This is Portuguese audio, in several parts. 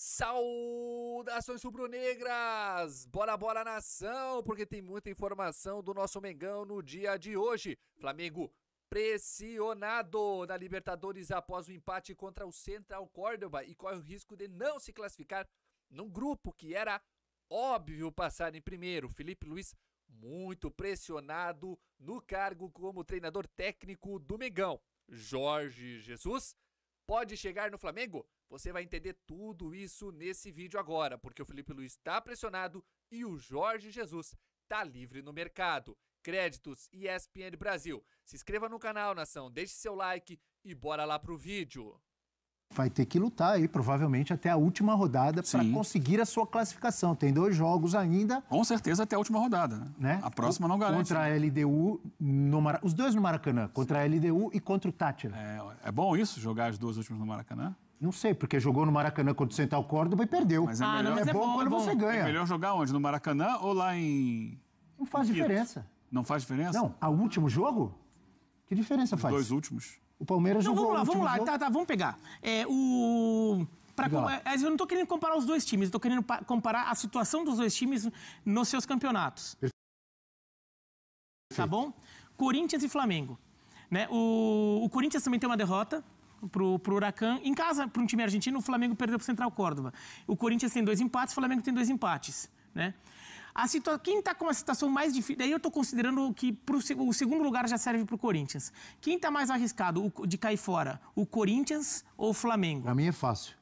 Saudações rubro-negras! Bora, bora nação, porque tem muita informação do nosso Mengão no dia de hoje. Flamengo pressionado na Libertadores após o empate contra o Central Córdoba e corre o risco de não se classificar num grupo que era óbvio passar em primeiro. Felipe Luiz muito pressionado no cargo como treinador técnico do Mengão. Jorge Jesus pode chegar no Flamengo? Você vai entender tudo isso nesse vídeo agora, porque o Felipe Luiz está pressionado e o Jorge Jesus está livre no mercado. Créditos ESPN Brasil. Se inscreva no canal, nação, deixe seu like e bora lá pro vídeo. Vai ter que lutar aí, provavelmente, até a última rodada para conseguir a sua classificação. Tem 2 jogos ainda. Com certeza até a última rodada, né? A próxima não garante. Contra a LDU, os dois no Maracanã, contra a LDU e contra o Tátira. É bom isso, jogar as 2 últimas no Maracanã? Não sei, porque jogou no Maracanã contra o Central Córdoba e perdeu. Mas é bom quando você ganha. É melhor jogar onde? No Maracanã ou lá em... Não faz diferença. Não faz diferença? Não, o último jogo? Que diferença faz? Os 2 últimos. O Palmeiras jogou vamos lá. Tá, vamos pegar. Eu não tô querendo comparar os 2 times, eu tô querendo comparar a situação dos 2 times nos seus campeonatos. Perfeito. Tá bom? Corinthians e Flamengo. Né? O Corinthians também tem uma derrota pro Huracan. Em casa, para um time argentino, o Flamengo perdeu pro Central Córdoba. O Corinthians tem 2 empates, o Flamengo tem 2 empates. Né? Quem está com uma situação mais difícil, daí eu estou considerando que o segundo lugar já serve para o Corinthians. Quem está mais arriscado de cair fora? O Corinthians ou o Flamengo? Para mim é fácil.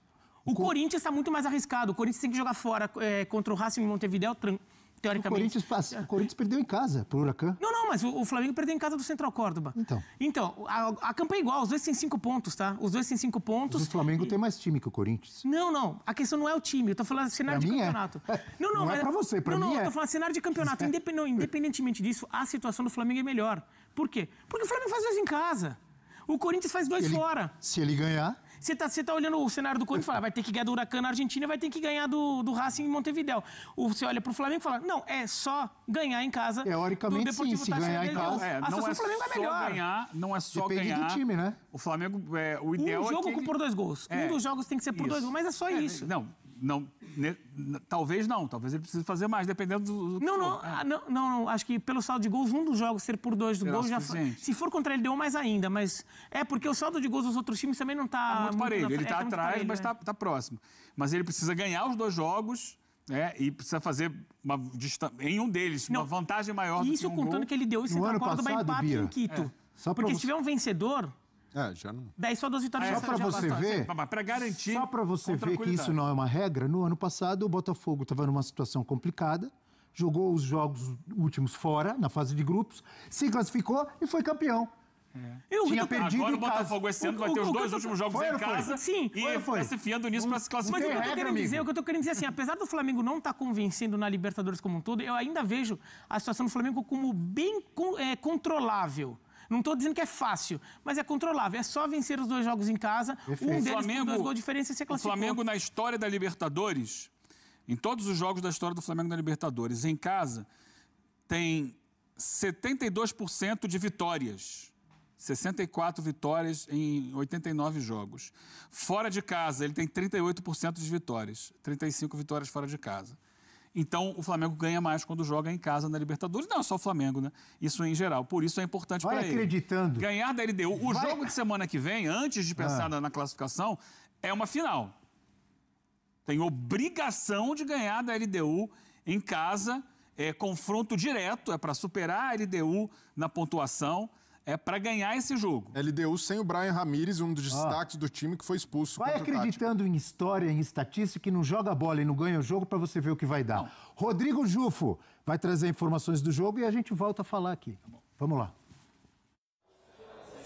O Corinthians está muito mais arriscado. O Corinthians tem que jogar fora contra o Racing Montevideo, teoricamente. O Corinthians perdeu em casa pro Huracan. Não, mas o Flamengo perdeu em casa do Central Córdoba. Então a campanha é igual, os 2 têm 5 pontos, tá? Os 2 têm 5 pontos. Mas o Flamengo tem mais time que o Corinthians. Não. A questão não é o time, eu tô falando cenário de campeonato. Não é pra você, pra mim é. Eu tô falando cenário de campeonato. Independentemente disso, a situação do Flamengo é melhor. Por quê? Porque o Flamengo faz 2 em casa. O Corinthians faz 2 fora. Se ele ganhar... Você tá olhando o cenário do Corinthians e fala, vai ter que ganhar do Huracan na Argentina e vai ter que ganhar do Racing em Montevideo. Você olha pro Flamengo e fala, não, é só ganhar em casa. Teoricamente, sim, se ganhar em casa. Não é só ganhar, não é só ganhar. Depende do time, né? O Flamengo, o ideal é jogo por 2 gols. Um dos jogos tem que ser por 2 gols, mas é só isso. Talvez ele precise fazer mais, dependendo do que for. Não, acho que pelo saldo de gols, um dos jogos ser por 2 gols já... Se for contra ele, deu mais ainda, mas... porque o saldo de gols dos outros times também não tá... muito parelho, ele tá atrás, mas tá próximo. Mas ele precisa ganhar os 2 jogos, e precisa fazer em um deles uma vantagem maior do que isso contando que ele deu esse Central Córdoba empate em Quito. Porque se tiver um vencedor... já não... Daí só 2 vitórias só para você ver, para garantir. Só para você ver que isso não é uma regra, no ano passado o Botafogo estava numa situação complicada, jogou os jogos últimos fora, na fase de grupos, se classificou e foi campeão. Tinha perdido agora o Botafogo esse ano vai ter os 2 últimos jogos em casa e foi se enfiando nisso para se classificar. Mas o que eu tô querendo dizer assim, apesar do Flamengo não estar convencendo na Libertadores como um todo, eu ainda vejo a situação do Flamengo como bem controlável. Não estou dizendo que é fácil, mas é controlável. É só vencer os 2 jogos em casa, um deles com 2 gols de diferença e ser classificou. O Flamengo, na história da Libertadores, em todos os jogos da história do Flamengo na Libertadores, em casa, tem 72% de vitórias. 64 vitórias em 89 jogos. Fora de casa, ele tem 38% de vitórias. 35 vitórias fora de casa. Então, o Flamengo ganha mais quando joga em casa na Libertadores. Não é só o Flamengo, né? Isso em geral. Por isso é importante para ele. Vai acreditando. Ganhar da LDU. O jogo de semana que vem, antes de pensar na classificação, é uma final. Tem obrigação de ganhar da LDU em casa. É confronto direto, é para superar a LDU na pontuação. É para ganhar esse jogo. LDU sem o Brian Ramírez, um dos destaques do time que foi expulso. Vai acreditando em história, em estatística, que não joga bola e não ganha o jogo para você ver o que vai dar. Não. Rodrigo Jufo vai trazer informações do jogo e a gente volta a falar aqui. Vamos lá.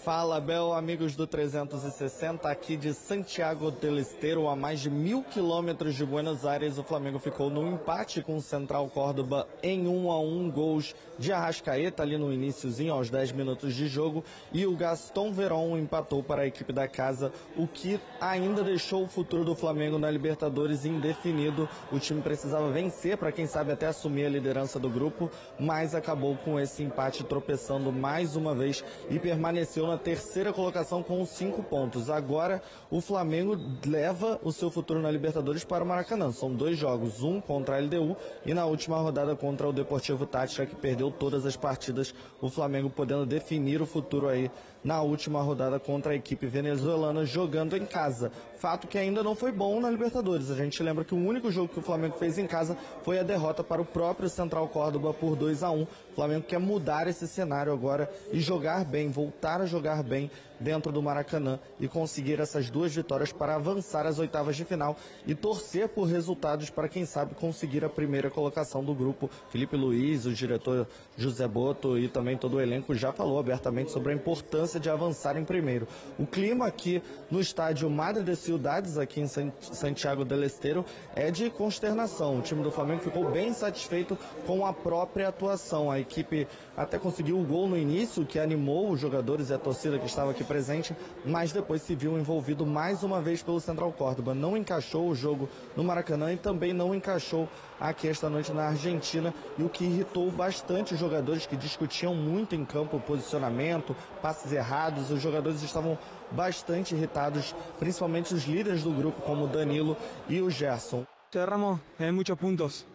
Fala, Bel, amigos do 360, aqui de Santiago del Estero, a mais de 1000 quilômetros de Buenos Aires. O Flamengo ficou no empate com o Central Córdoba em 1-1, gols de Arrascaeta ali no iniciozinho, aos 10 minutos de jogo, e o Gaston Veron empatou para a equipe da casa, o que ainda deixou o futuro do Flamengo na Libertadores indefinido. O time precisava vencer para, quem sabe, até assumir a liderança do grupo, mas acabou com esse empate tropeçando mais uma vez e permaneceu 13ª colocação com 5 pontos. Agora o Flamengo leva o seu futuro na Libertadores para o Maracanã. São 2 jogos, um contra a LDU e na última rodada contra o Deportivo Táchira, que perdeu todas as partidas. O Flamengo podendo definir o futuro aí na última rodada contra a equipe venezuelana, jogando em casa. Fato que ainda não foi bom na Libertadores. A gente lembra que o único jogo que o Flamengo fez em casa foi a derrota para o próprio Central Córdoba por 2-1. O Flamengo quer mudar esse cenário agora e jogar bem, voltar a jogar bem dentro do Maracanã e conseguir essas 2 vitórias para avançar às oitavas de final e torcer por resultados para, quem sabe, conseguir a primeira colocação do grupo. Felipe Luiz, o diretor José Boto e também todo o elenco já falou abertamente sobre a importância de avançar em primeiro. O clima aqui no estádio Madre de Ciudades, aqui em Santiago del Estero, é de consternação. O time do Flamengo ficou bem satisfeito com a própria atuação. A equipe até conseguiu o gol no início, que animou os jogadores e a torcida que estava aqui presente, mas depois se viu envolvido mais uma vez pelo Central Córdoba. Não encaixou o jogo no Maracanã e também não encaixou aqui esta noite na Argentina, e o que irritou bastante os jogadores, que discutiam muito em campo o posicionamento, passes errados. Os jogadores estavam bastante irritados, principalmente os líderes do grupo, como o Danilo e o Gerson. Cerramos en muchos puntos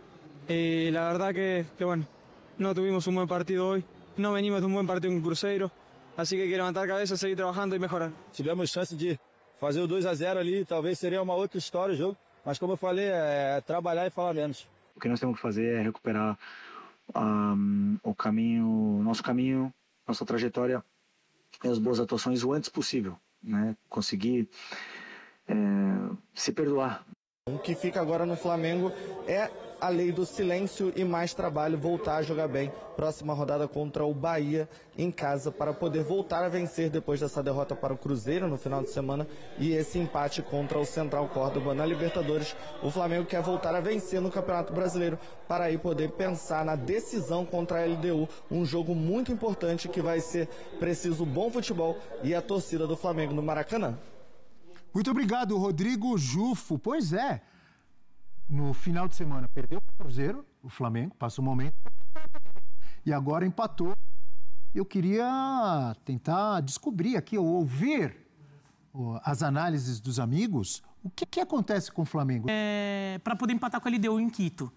y la verdad que bueno, no tuvimos un buen partido hoy, no venimos de un buen partido con Cruzeiro, así que hay que levantar a cabeça, seguir trabajando e mejorar. Tivemos chance de fazer o 2-0 ali, talvez seria uma outra história o jogo, mas como eu falei, é trabalhar e falar menos. O que nós temos que fazer é recuperar o caminho, nosso caminho, nossa trajetória e as boas atuações o antes possível, né? Conseguir se perdoar. O que fica agora no Flamengo é a lei do silêncio e mais trabalho, voltar a jogar bem. Próxima rodada contra o Bahia em casa, para poder voltar a vencer depois dessa derrota para o Cruzeiro no final de semana e esse empate contra o Central Córdoba na Libertadores. O Flamengo quer voltar a vencer no Campeonato Brasileiro para aí poder pensar na decisão contra a LDU, um jogo muito importante que vai ser preciso bom futebol e a torcida do Flamengo no Maracanã. Muito obrigado, Rodrigo Jufo. Pois é, no final de semana perdeu o Cruzeiro, o Flamengo, passa um momento, e agora empatou. Eu queria tentar descobrir aqui, ou ouvir as análises dos amigos, o que acontece com o Flamengo? Para poder empatar com a LDU em Quito.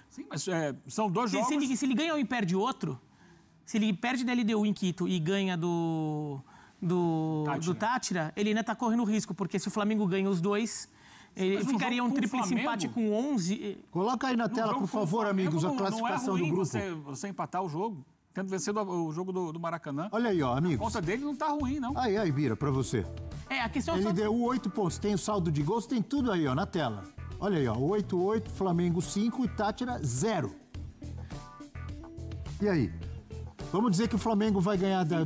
Sim, mas são 2 jogos... Se ele ganha um e perde outro, se ele perde da LDU em Quito e ganha do Táchira, ele ainda está correndo risco, porque se o Flamengo ganha os 2, ele ficaria um tríplice empate com 11. Coloca aí na tela, por favor, amigos, a classificação do grupo. Você empatar o jogo, tendo vencido o jogo do Maracanã. Olha aí, ó, amigos. A conta dele não tá ruim, não. Aí, Bira, pra você. A questão ele deu 8 pontos, tem o saldo de gols, tem tudo aí, ó, na tela. Olha aí, ó, 8, Flamengo 5 e Táchira 0. E aí? Vamos dizer que o Flamengo vai ganhar da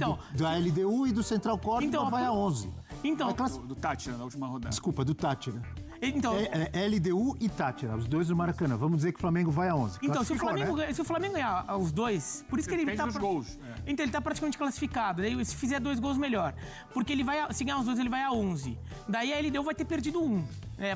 LDU e do Central Córdoba vai a 11. Do Táchira, na última rodada. Desculpa, do Táchira. LDU e Táchira, os 2 do Maracanã. Vamos dizer que o Flamengo vai a 11. Então, se o Flamengo ganhar os 2, por isso que ele tá... gols. Então, ele tá praticamente classificado. Daí, se fizer 2 gols, melhor. Porque ele vai, se ganhar os 2, ele vai a 11. Daí, a LDU vai ter perdido 1.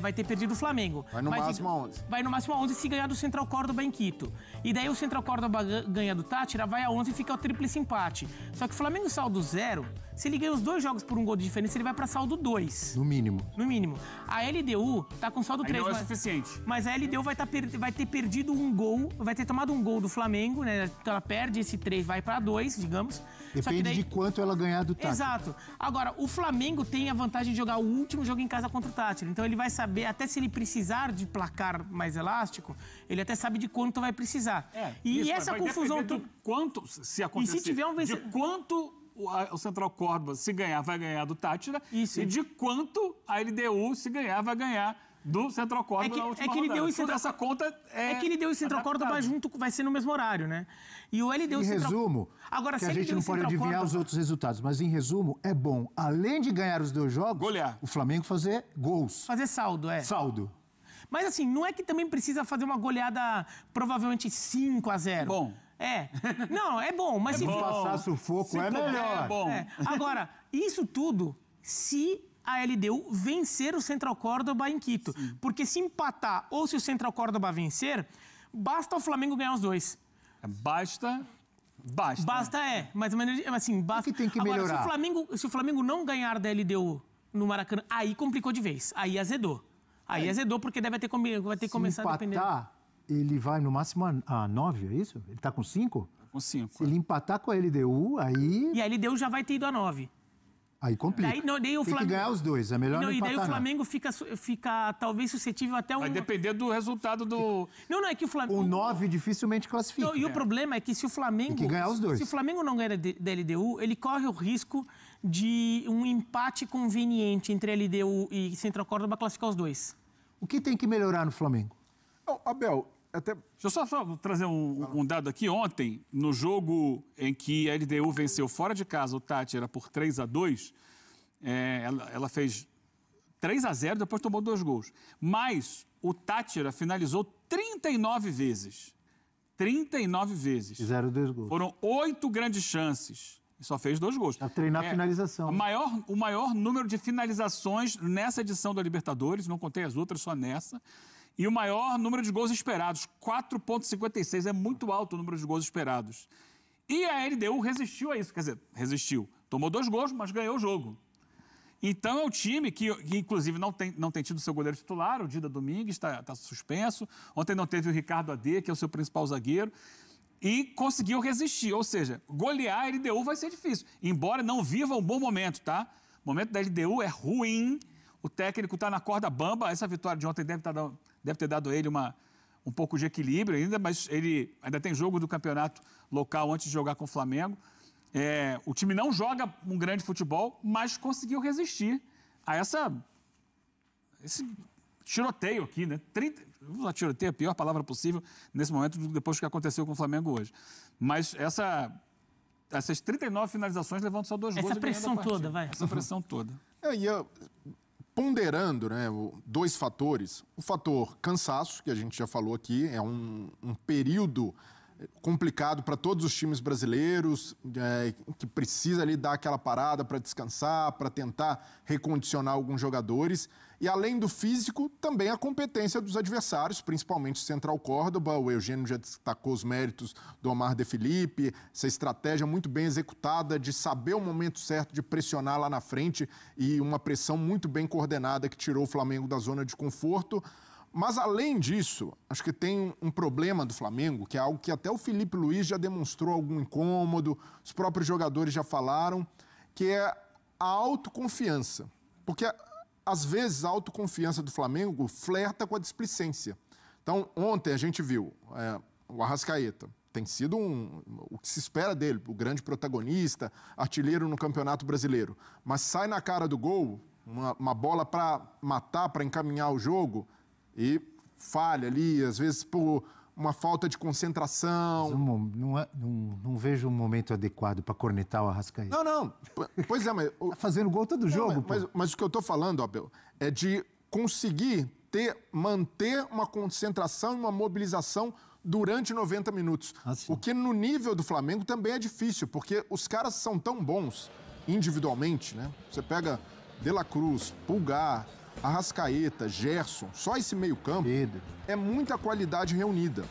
Vai ter perdido o Flamengo. Vai no máximo a 11. Vai no máximo a 11 se ganhar do Central Córdoba em Quito. E daí, o Central Córdoba ganha do Táchira, vai a 11 e fica o tríplice empate. Só que o Flamengo saldo 0, se ele ganha os 2 jogos por 1 gol de diferença, ele vai pra saldo 2. No mínimo. No mínimo. A LDU tá com saldo 3. Não é suficiente. Mas a LDU vai ter perdido 1 gol, vai ter tomado 1 gol do Flamengo, né? Então ela perde esse 3, vai pra 2, digamos. Depende de quanto ela ganhar do Táchira. Exato. Agora, o Flamengo tem a vantagem de jogar o último jogo em casa contra o Táchira. Então ele vai saber, até se ele precisar de placar mais elástico, ele até sabe de quanto vai precisar. E essa confusão... De quanto, se acontecer, e se tiver um de quanto o Central Córdoba, se ganhar, vai ganhar do Táchira. Isso. E de quanto a LDU, se ganhar, vai ganhar do Central Córdoba na última rodada. Essa conta é que LDU e Central Córdoba vai ser no mesmo horário, né? E o LDU em resumo, agora, que a gente não pode adivinhar os outros resultados, mas em resumo, é bom, além de ganhar os 2 jogos, golear. O Flamengo fazer gols. Fazer saldo, Saldo. Mas assim, não é que também precisa fazer uma goleada provavelmente 5-0. Bom. Não, é bom, mas se passar sufoco é melhor. É bom. Agora, isso tudo se a LDU vencer o Central Córdoba em Quito. Sim. Porque se empatar ou se o Central Córdoba vencer, basta o Flamengo ganhar os 2. Basta Basta, mas assim, basta. O que tem que Agora, melhorar? Se o Flamengo não ganhar da LDU no Maracanã, aí complicou de vez. Aí azedou. Aí azedou porque vai ter que começar a depender. Se empatar, ele vai no máximo a 9, é isso? Ele tá com 5? Com 5. Se ele empatar com a LDU, aí... E a LDU já vai ter ido a 9. Aí complica. Daí o Tem Flamengo... que ganhar os dois, é melhor não empatar. E daí o Flamengo fica talvez suscetível até um... Vai depender do resultado do... Não, é que o Flamengo... O 9 dificilmente classifica. Não, e o problema é que se o Flamengo... Tem que ganhar os dois. Se o Flamengo não ganhar da LDU, ele corre o risco de um empate conveniente entre LDU e Central Córdoba classificar os dois. O que tem que melhorar no Flamengo? Não, Abel, até... Deixa eu só trazer um dado aqui. Ontem, no jogo em que a LDU venceu fora de casa o Táchira por 3-2, ela fez 3-0, depois tomou 2 gols. Mas o Táchira finalizou 39 vezes. 39 vezes. Fizeram 2 gols. Foram 8 grandes chances. E só fez 2 gols. Pra treinar a finalização. O maior número de finalizações nessa edição da Libertadores, não contei as outras, só nessa. E o maior número de gols esperados, 4,56. É muito alto o número de gols esperados. E a LDU resistiu a isso. Quer dizer, resistiu. Tomou 2 gols, mas ganhou o jogo. Então é um time que inclusive, não tem tido seu goleiro titular. O Dida Domingues está suspenso. Ontem não teve o Ricardo Adê, que é o seu principal zagueiro. E conseguiu resistir, ou seja, golear a LDU vai ser difícil. Embora não viva um bom momento, tá? O momento da LDU é ruim, o técnico está na corda bamba. Essa vitória de ontem deve ter dado a ele um pouco de equilíbrio ainda, mas ele ainda tem jogo do campeonato local antes de jogar com o Flamengo. O time não joga um grande futebol, mas conseguiu resistir a esse tiroteio aqui, né? Tiroteio é a pior palavra possível nesse momento, depois do que aconteceu com o Flamengo hoje. Mas essas 39 finalizações levando só 2 gols. Essa pressão toda, vai. Essa pressão toda. Ponderando, né, 2 fatores. O fator cansaço, que a gente já falou aqui, é um período complicado para todos os times brasileiros, que precisa ali dar aquela parada para descansar, para tentar recondicionar alguns jogadores. E além do físico, também a competência dos adversários, principalmente Central Córdoba. O Eugênio já destacou os méritos do Omar de Felipe, essa estratégia muito bem executada de saber o momento certo de pressionar lá na frente e uma pressão muito bem coordenada que tirou o Flamengo da zona de conforto. Mas, além disso, acho que tem um problema do Flamengo, que é algo que até o Felipe Luiz já demonstrou algum incômodo, os próprios jogadores já falaram, que é a autoconfiança. Porque, às vezes, a autoconfiança do Flamengo flerta com a displicência. Então, ontem a gente viu o Arrascaeta. Tem sido o que se espera dele, o grande protagonista, artilheiro no Campeonato Brasileiro. Mas sai na cara do gol, uma bola para matar, para encaminhar o jogo... E falha ali, às vezes por uma falta de concentração. Não vejo um momento adequado para cornetar o Arrascaeta. Não. Pois é, mas... Tá fazendo gol todo jogo, mas o que eu tô falando, Abel, é de conseguir manter uma concentração e uma mobilização durante 90 minutos. O que no nível do Flamengo também é difícil, porque os caras são tão bons individualmente, né? Você pega De La Cruz, Pulgar... Arrascaeta, Gerson, só esse meio-campo é muita qualidade reunida.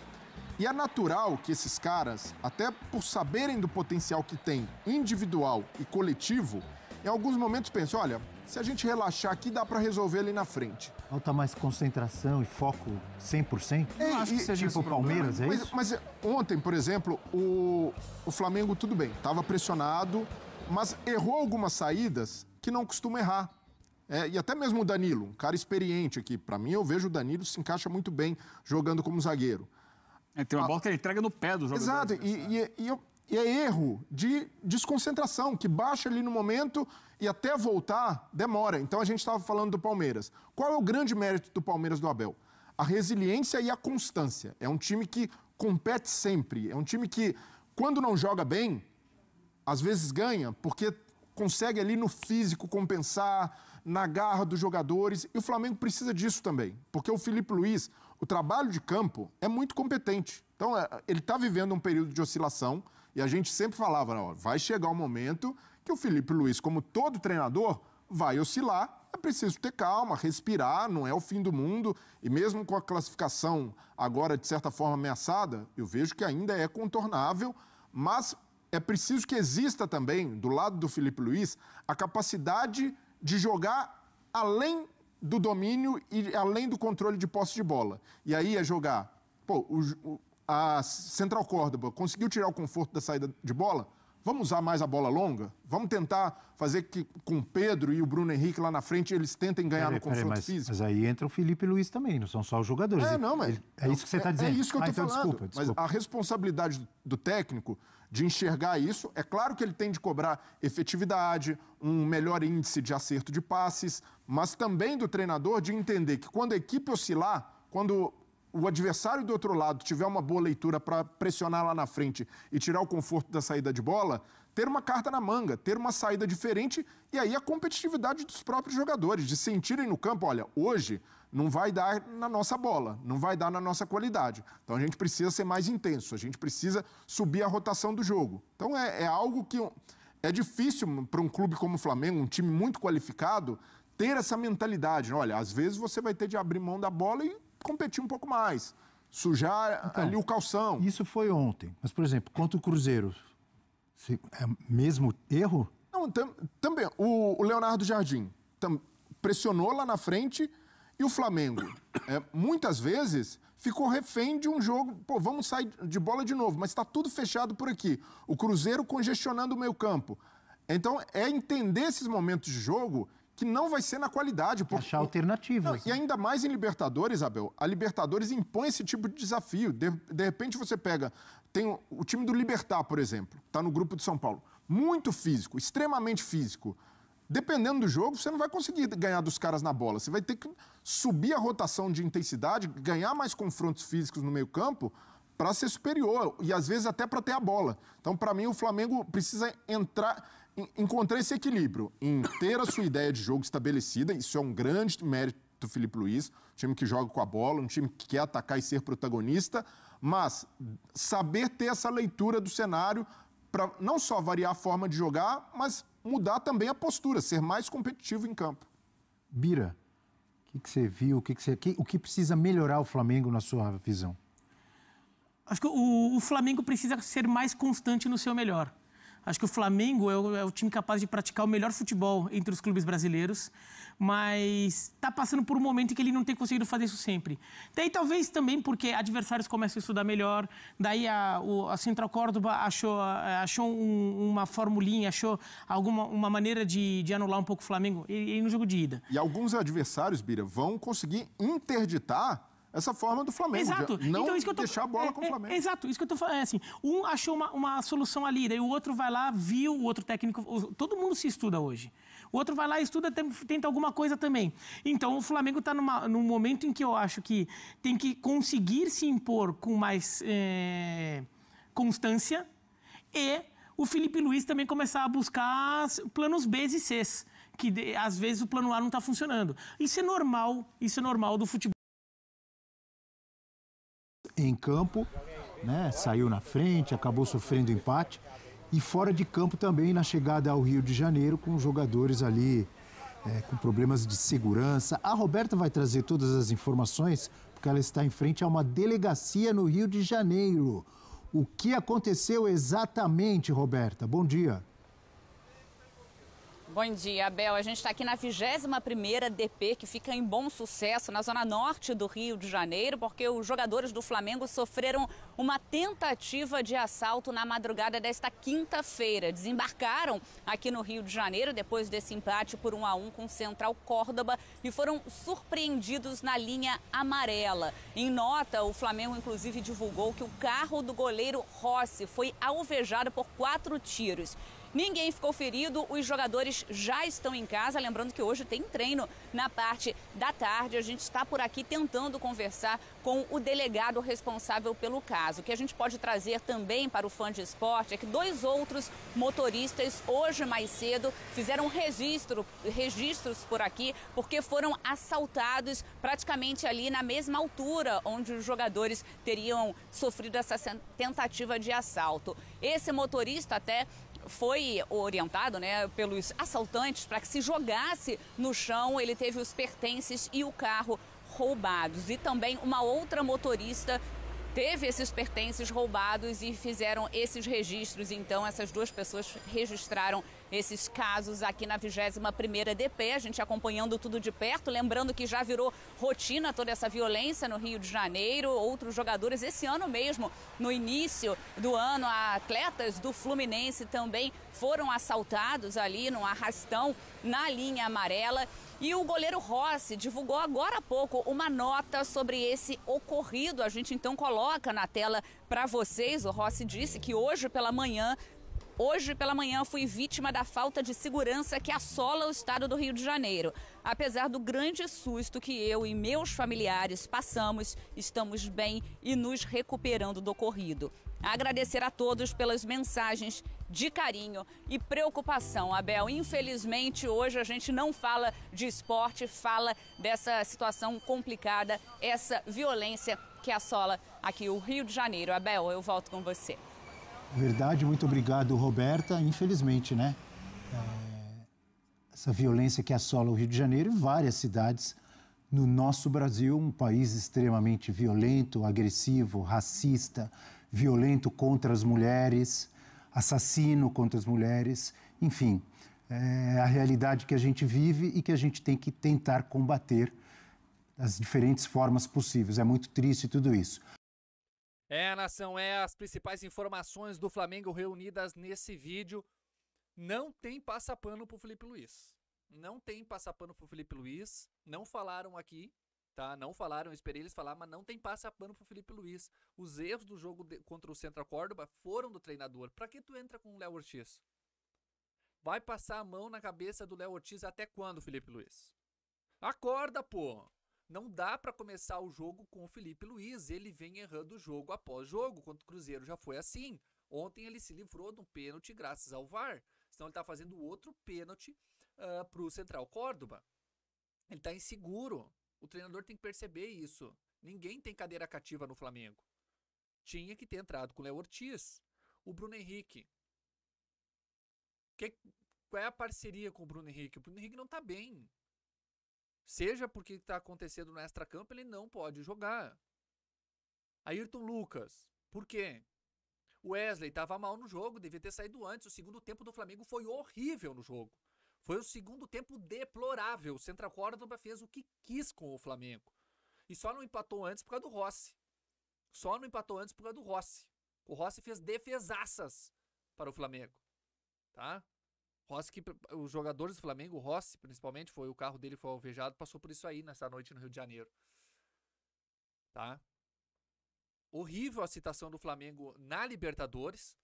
E é natural que esses caras, até por saberem do potencial que tem individual e coletivo, em alguns momentos pensam, olha, se a gente relaxar aqui, dá para resolver ali na frente. Falta mais concentração e foco 100%? Não acho que seja tipo o Palmeiras, é isso? Mas ontem, por exemplo, o Flamengo, tudo bem, estava pressionado, mas errou algumas saídas que não costuma errar. E até mesmo o Danilo, um cara experiente aqui. Para mim, eu vejo o Danilo se encaixa muito bem jogando como zagueiro. Tem uma bola que ele entrega no pé do jogador. Exato, e é erro de desconcentração, que baixa ali no momento e até voltar demora. Então a gente estava falando do Palmeiras. Qual é o grande mérito do Palmeiras do Abel? A resiliência e a constância. É um time que compete sempre. É um time que, quando não joga bem, às vezes ganha, porque consegue ali no físico compensar, na garra dos jogadores, e o Flamengo precisa disso também, porque o Felipe Luiz, o trabalho de campo é muito competente. Então, ele está vivendo um período de oscilação, e a gente sempre falava, ó, vai chegar um momento que o Felipe Luiz, como todo treinador, vai oscilar, é preciso ter calma, respirar, não é o fim do mundo, e mesmo com a classificação agora, de certa forma, ameaçada, eu vejo que ainda é contornável, mas é preciso que exista também, do lado do Filipe Luís, a capacidade de jogar além do domínio e além do controle de posse de bola. E aí é jogar... Pô, a Central Córdoba conseguiu tirar o conforto da saída de bola? Vamos usar mais a bola longa? Vamos tentar fazer que com o Pedro e o Bruno Henrique lá na frente eles tentem ganhar no confronto físico? Mas aí entra o Filipe Luís também, não são só os jogadores. É isso que você está dizendo. É isso que eu estou falando. Desculpa. Mas a responsabilidade do técnico de enxergar isso, é claro que ele tem de cobrar efetividade, um melhor índice de acerto de passes, mas também do treinador de entender que quando a equipe oscilar, quando o adversário do outro lado tiver uma boa leitura para pressionar lá na frente e tirar o conforto da saída de bola, ter uma carta na manga, ter uma saída diferente e aí a competitividade dos próprios jogadores, de sentirem no campo, olha, hoje não vai dar na nossa bola, não vai dar na nossa qualidade. Então a gente precisa ser mais intenso, a gente precisa subir a rotação do jogo. Então é algo que é difícil para um clube como o Flamengo, um time muito qualificado, ter essa mentalidade. Olha, às vezes você vai ter de abrir mão da bola e competir um pouco mais, sujar ali o calção. Isso foi ontem, mas, por exemplo, contra o Cruzeiro, é mesmo erro? Não, também. O Leonardo Jardim pressionou lá na frente e o Flamengo, muitas vezes, ficou refém de um jogo. Pô, vamos sair de bola de novo, mas está tudo fechado por aqui. O Cruzeiro congestionando o meio campo. Então, é entender esses momentos de jogo que não vai ser na qualidade. Achar alternativas. Não, e ainda mais em Libertadores, Abel, a Libertadores impõe esse tipo de desafio. De repente você pega, tem o time do Libertad, por exemplo, está no grupo de São Paulo, muito físico, extremamente físico. Dependendo do jogo, você não vai conseguir ganhar dos caras na bola. Você vai ter que subir a rotação de intensidade, ganhar mais confrontos físicos no meio campo para ser superior e às vezes até para ter a bola. Então, para mim, o Flamengo precisa encontrar esse equilíbrio em ter a sua ideia de jogo estabelecida. Isso é um grande mérito do Filipe Luís, um time que joga com a bola, um time que quer atacar e ser protagonista, mas saber ter essa leitura do cenário para não só variar a forma de jogar, mas mudar também a postura, ser mais competitivo em campo. Bira, o que você viu, o que precisa melhorar o Flamengo na sua visão? Acho que o Flamengo precisa ser mais constante no seu melhor. Acho que o Flamengo é o time capaz de praticar o melhor futebol entre os clubes brasileiros, mas está passando por um momento em que ele não tem conseguido fazer isso sempre. Daí talvez também porque adversários começam a estudar melhor, daí a Central Córdoba achou uma formulinha, achou uma maneira de anular um pouco o Flamengo e no jogo de ida. E alguns adversários, Bira, vão conseguir interditar essa forma do Flamengo. Exato. Não então, isso que deixar a bola com o Flamengo. Exato, isso que eu tô falando. É assim, um achou uma solução ali, daí o outro vai lá, viu, o outro técnico... Todo mundo se estuda hoje. O outro vai lá, estuda, tenta alguma coisa também. Então, o Flamengo está num momento em que eu acho que tem que conseguir se impor com mais constância e o Filipe Luís também começar a buscar planos B e Cs, que às vezes o plano A não está funcionando. Isso é normal do futebol. Em campo, né, saiu na frente, acabou sofrendo empate. E fora de campo também, na chegada ao Rio de Janeiro, com jogadores ali com problemas de segurança. A Roberta vai trazer todas as informações, porque ela está em frente a uma delegacia no Rio de Janeiro. O que aconteceu exatamente, Roberta? Bom dia. Bom dia, Abel. A gente está aqui na 21ª DP, que fica em Bom Sucesso, na zona norte do Rio de Janeiro, porque os jogadores do Flamengo sofreram uma tentativa de assalto na madrugada desta quinta-feira. Desembarcaram aqui no Rio de Janeiro, depois desse empate por 1-1 com o Central Córdoba, e foram surpreendidos na linha amarela. Em nota, o Flamengo, inclusive, divulgou que o carro do goleiro Rossi foi alvejado por 4 tiros. Ninguém ficou ferido, os jogadores já estão em casa. Lembrando que hoje tem treino na parte da tarde. A gente está por aqui tentando conversar com o delegado responsável pelo caso. O que a gente pode trazer também para o fã de esporte é que 2 outros motoristas, hoje mais cedo, fizeram registros por aqui, porque foram assaltados praticamente ali na mesma altura onde os jogadores teriam sofrido essa tentativa de assalto. Esse motorista até foi orientado, né, pelos assaltantes para que se jogasse no chão. Ele teve os pertences e o carro roubados. E também uma outra motorista teve esses pertences roubados e fizeram esses registros. Então, essas duas pessoas registraram esses casos aqui na 21ª DP, a gente acompanhando tudo de perto, lembrando que já virou rotina toda essa violência no Rio de Janeiro. Outros jogadores, esse ano mesmo, no início do ano, atletas do Fluminense também foram assaltados ali num arrastão na linha amarela. E o goleiro Rossi divulgou agora há pouco uma nota sobre esse ocorrido. A gente então coloca na tela para vocês. O Rossi disse que hoje pela manhã fui vítima da falta de segurança que assola o estado do Rio de Janeiro. Apesar do grande susto que eu e meus familiares passamos, estamos bem e nos recuperando do ocorrido. Agradecer a todos pelas mensagens de carinho e preocupação. Abel, infelizmente hoje a gente não fala de esporte, fala dessa situação complicada, essa violência que assola aqui o Rio de Janeiro. Abel, eu volto com você. Verdade, muito obrigado, Roberta. Infelizmente, né? Essa violência que assola o Rio de Janeiro e várias cidades no nosso Brasil, um país extremamente violento, agressivo, racista, violento contra as mulheres, assassino contra as mulheres, enfim, é a realidade que a gente vive e que a gente tem que tentar combater das diferentes formas possíveis. É muito triste tudo isso. Nação, as principais informações do Flamengo reunidas nesse vídeo. Não tem passapano pro Felipe Luiz. Não tem passapano pro Felipe Luiz. Não falaram aqui, tá? Não falaram, eu esperei eles falar, mas não tem passapano pro Felipe Luiz. Os erros do jogo contra o Central Córdoba foram do treinador. Pra que tu entra com o Léo Ortiz? Vai passar a mão na cabeça do Léo Ortiz até quando, Felipe Luiz? Acorda, pô! Não dá pra começar o jogo com o Felipe Luiz. Ele vem errando jogo após jogo. Contra o Cruzeiro já foi assim. Ontem ele se livrou de um pênalti graças ao VAR. Senão ele tá fazendo outro pênalti pro Central Córdoba. Ele tá inseguro. O treinador tem que perceber isso. Ninguém tem cadeira cativa no Flamengo. Tinha que ter entrado com o Léo Ortiz. O Bruno Henrique. Qual é a parceria com o Bruno Henrique? O Bruno Henrique não tá bem. Seja porque está acontecendo no extracampo, ele não pode jogar. Ayrton Lucas. Por quê? O Wesley estava mal no jogo, devia ter saído antes. O segundo tempo do Flamengo foi horrível no jogo. Foi o segundo tempo deplorável. O Central Córdoba fez o que quis com o Flamengo. E só não empatou antes por causa do Rossi. Só não empatou antes por causa do Rossi. O Rossi fez defesaças para o Flamengo. Tá? Rossi, os jogadores do Flamengo, o Rossi principalmente, o carro dele foi alvejado, passou por isso aí nessa noite no Rio de Janeiro. Tá? Horrível a situação do Flamengo na Libertadores.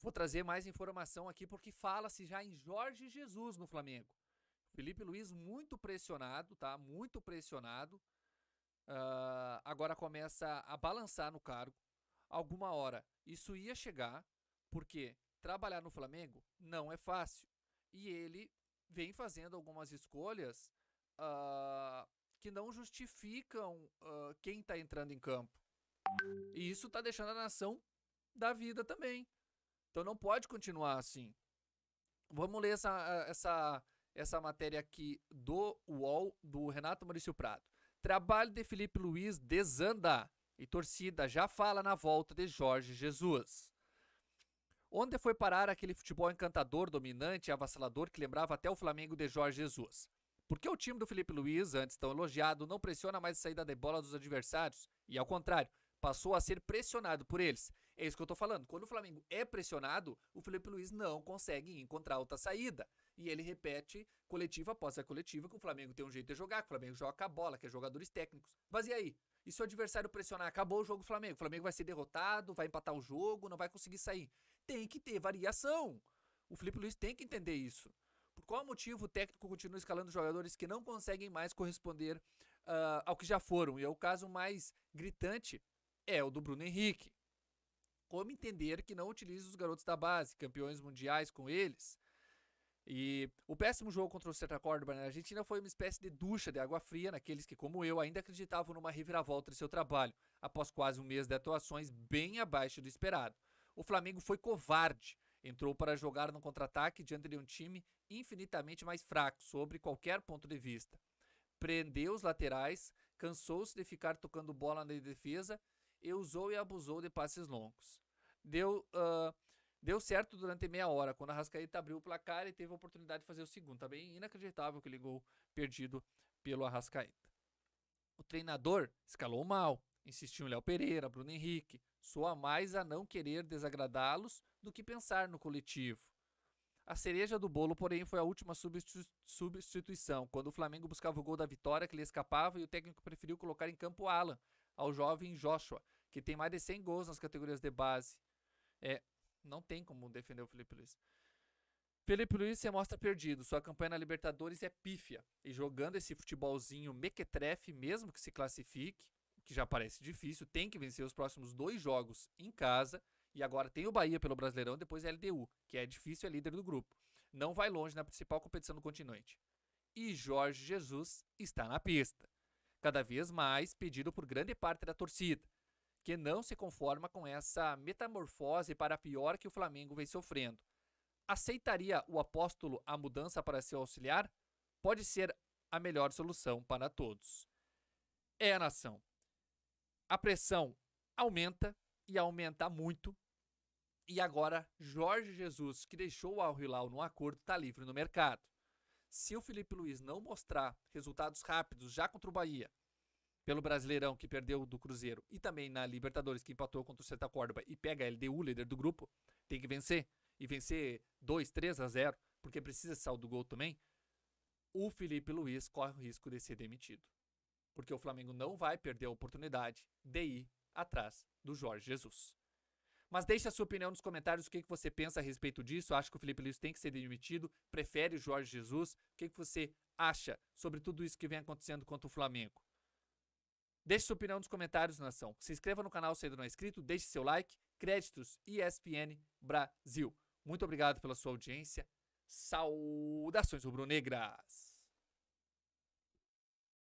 Vou trazer mais informação aqui porque fala-se já em Jorge Jesus no Flamengo. Felipe Luiz muito pressionado, tá? Muito pressionado. Agora começa a balançar no cargo. Alguma hora isso ia chegar, porque trabalhar no Flamengo não é fácil. E ele vem fazendo algumas escolhas que não justificam quem está entrando em campo. E isso está deixando a nação da vida também. Então não pode continuar assim. Vamos ler essa matéria aqui do UOL, do Renato Maurício Prado. Trabalho de Felipe Luiz desanda e torcida já fala na volta de Jorge Jesus. Onde foi parar aquele futebol encantador, dominante e avassalador que lembrava até o Flamengo de Jorge Jesus? Por que o time do Felipe Luiz, antes tão elogiado, não pressiona mais a saída de bola dos adversários? E ao contrário, passou a ser pressionado por eles. É isso que eu tô falando. Quando o Flamengo é pressionado, o Felipe Luiz não consegue encontrar outra saída. E ele repete coletiva após a coletiva que o Flamengo tem um jeito de jogar, que o Flamengo joga com a bola, que é jogadores técnicos. Mas e aí? E se o adversário pressionar, acabou o jogo do Flamengo? O Flamengo vai ser derrotado, vai empatar o jogo, não vai conseguir sair. Tem que ter variação. O Felipe Luiz tem que entender isso. Por qual motivo o técnico continua escalando jogadores que não conseguem mais corresponder ao que já foram? E é o caso mais gritante é o do Bruno Henrique. Como entender que não utiliza os garotos da base, campeões mundiais com eles? E o péssimo jogo contra o Central Córdoba na Argentina foi uma espécie de ducha de água fria naqueles que, como eu, ainda acreditavam numa reviravolta de seu trabalho, após quase um mês de atuações bem abaixo do esperado. O Flamengo foi covarde, entrou para jogar no contra-ataque diante de um time infinitamente mais fraco, sobre qualquer ponto de vista. Prendeu os laterais, cansou-se de ficar tocando bola na defesa e usou e abusou de passes longos. Deu certo durante meia hora, quando a Arrascaeta abriu o placar e teve a oportunidade de fazer o segundo. Tá bem inacreditável aquele gol perdido pelo Arrascaeta. O treinador escalou mal, insistiu em Léo Pereira, Bruno Henrique, soa mais a não querer desagradá-los do que pensar no coletivo. A cereja do bolo, porém, foi a última substituição, quando o Flamengo buscava o gol da vitória que lhe escapava e o técnico preferiu colocar em campo Alan, ao jovem Joshua, que tem mais de 100 gols nas categorias de base. Não tem como defender o Felipe Luiz. Felipe Luiz se mostra perdido, sua campanha na Libertadores é pífia, e jogando esse futebolzinho mequetrefe, mesmo que se classifique, que já parece difícil, tem que vencer os próximos 2 jogos em casa, e agora tem o Bahia pelo Brasileirão, depois a LDU, que é difícil, é líder do grupo. Não vai longe na principal competição do continente. E Jorge Jesus está na pista, cada vez mais pedido por grande parte da torcida, que não se conforma com essa metamorfose para pior que o Flamengo vem sofrendo. Aceitaria o apóstolo a mudança para seu auxiliar? Pode ser a melhor solução para todos. É a nação. A pressão aumenta e aumenta muito. E agora Jorge Jesus, que deixou o Al Hilal no acordo, está livre no mercado. Se o Felipe Luiz não mostrar resultados rápidos já contra o Bahia, pelo Brasileirão, que perdeu do Cruzeiro, e também na Libertadores, que empatou contra o Celta Córdoba e pega a LDU, líder do grupo, tem que vencer, e vencer 2-3-0, porque precisa de saldo do gol também, o Felipe Luiz corre o risco de ser demitido. Porque o Flamengo não vai perder a oportunidade de ir atrás do Jorge Jesus. Mas deixe a sua opinião nos comentários, o que você pensa a respeito disso. Acha que o Felipe Luiz tem que ser demitido? Prefere o Jorge Jesus? O que você acha sobre tudo isso que vem acontecendo contra o Flamengo? Deixe sua opinião nos comentários, nação. Se inscreva no canal se ainda não é inscrito, deixe seu like. Créditos ESPN Brasil. Muito obrigado pela sua audiência. Saudações rubro-negras!